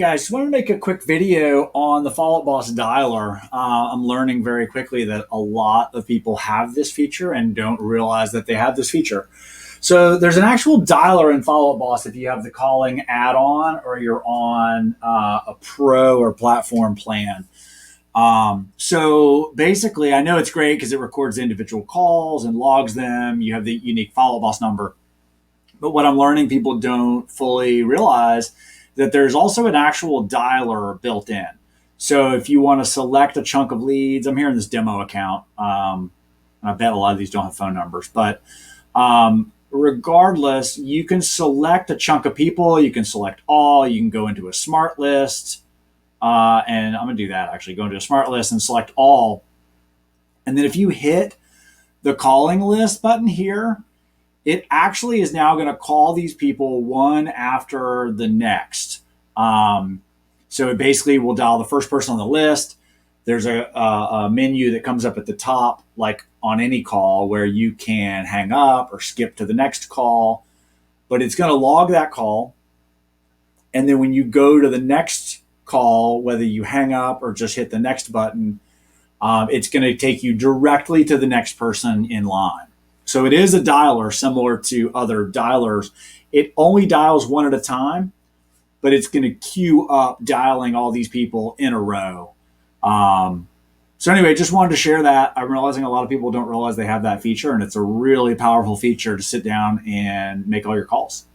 Guys, just wanted to make a quick video on the Follow Up Boss dialer. I'm learning very quickly that a lot of people have this feature and don't realize that they have this feature. So there's an actual dialer in Follow Up Boss if you have the calling add-on or you're on a pro or platform plan. So basically, I know it's great because it records individual calls and logs them. You have the unique Follow Up Boss number. But what I'm learning people don't fully realize that there's also an actual dialer built in. So if you want to select a chunk of leads, I'm here in this demo account. I bet a lot of these don't have phone numbers, but regardless, you can select a chunk of people. You can select all. You can go into a smart list. And I'm going to do that actually. Go into a smart list and select all. And then if you hit the calling list button here, it actually is now going to call these people one after the next. So it basically will dial the first person on the list. There's a menu that comes up at the top, like on any call, where you can hang up or skip to the next call. But it's going to log that call. And then when you go to the next call, whether you hang up or just hit the next button, it's going to take you directly to the next person in line. So it is a dialer similar to other dialers. It only dials one at a time, but it's going to queue up dialing all these people in a row. So anyway, just wanted to share that. I'm realizing a lot of people don't realize they have that feature, and it's a really powerful feature to sit down and make all your calls.